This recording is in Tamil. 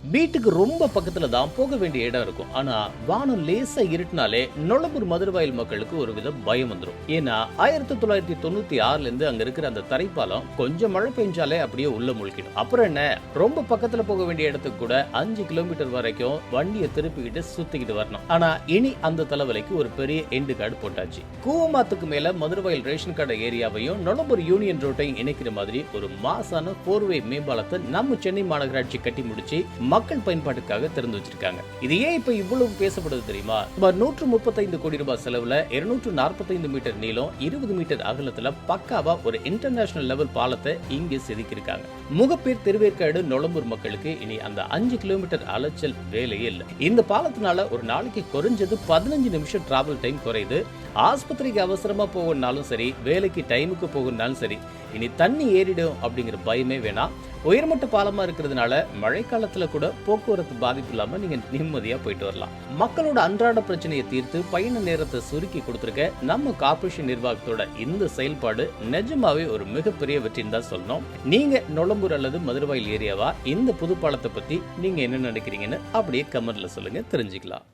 வீட்டுக்கு ரொம்ப பக்கத்துல தான் போக வேண்டிய இடம் இருக்கும். ஆனா வானம் லேசா இருட்டினாலே நொளம்பூர் மதுரவாயல் மக்களுக்கு ஒரு வித பயம் வந்துடும். ஏன்னா 1996ல இருந்து அங்க இருக்கிற அந்த தரைப்பாலம் கொஞ்சம் மழை பெஞ்சாலே அப்படியே உள்ள முழுக்கிடும். அப்புறம் என்ன, ரொம்ப பக்கத்துல போக வேண்டிய இடத்துக்கு கூட 5 கிலோமீட்டர் வரைக்கும் வண்டியை திருப்பிக்கிட்டு சுத்திக்கிட்டு வரணும். ஆனா இனி அந்த தலைவலிக்கு ஒரு பெரிய எண்டு கார்டு போட்டாச்சு. கூவமாத்துக்கு மேல மதுரவாயல் ரேஷன் கடை ஏரியாவையும் நொளம்பூர் யூனியன் ரோட்டையும் இணைக்கிற மாதிரி ஒரு மாசான 4-வே மேம்பாலத்தை நம்ம சென்னை மாநகராட்சி கட்டி முடிச்சு மக்கள் பயன்பாட்டுக்காக திறந்து வச்சிருக்காங்க. இது ஏன் இப்ப இவ்வளவு பேசப்படுது தெரியுமா? சுமார் 135 கோடி ரூபாய் செலவுல 245 மீட்டர் நீளம், 20 மீட்டர் அகலத்துல பக்காவா ஒரு இன்டர்நேஷனல் லெவல் பாலத்தை இங்கே செதுக்கியிருக்காங்க. முகப்பேர், திருவேற்காடு, நொளம்பூர் மக்களுக்கு இனி அந்த 5 கிலோமீட்டர் அலைச்சல் வேலையே இல்லை. இந்த பாலத்தினால ஒரு நாளைக்கு குறைஞ்சது 15 நிமிஷம் டிராவல் டைம் குறையுது. ஆஸ்பத்திரிக்கு அவசரமா போகணும்னாலும் சரி, வேலைக்கு டைமுக்கு போகணும்னாலும் சரி, இனி தண்ணி ஏறிடும் அப்படிங்கிற பயமே வேணாம். உயர்மட்ட பாலமா இருக்கிறதுனால மழை காலத்துல கூட போக்குவரத்து பாதிப்பு இல்லாம நீங்க நிம்மதியா போயிட்டு வரலாம். மக்களோட அன்றாட பிரச்சனையை தீர்த்து பயண நேரத்தை சுருக்கி கொடுத்திருக்க நம்ம கார்ப்பரேஷன் நிர்வாகத்தோட இந்த செயல்பாடு நிஜமாவே ஒரு மிகப்பெரிய வெற்றின்னு தான் சொல்லணும். நீங்க நொளம்பூர் அல்லது மதுரவாயல் ஏரியாவா? இந்த புது பாலத்தை பத்தி நீங்க என்ன நினைக்கிறீங்கன்னு அப்படியே கமெண்ட்ல சொல்லுங்க, தெரிஞ்சுக்கலாம்.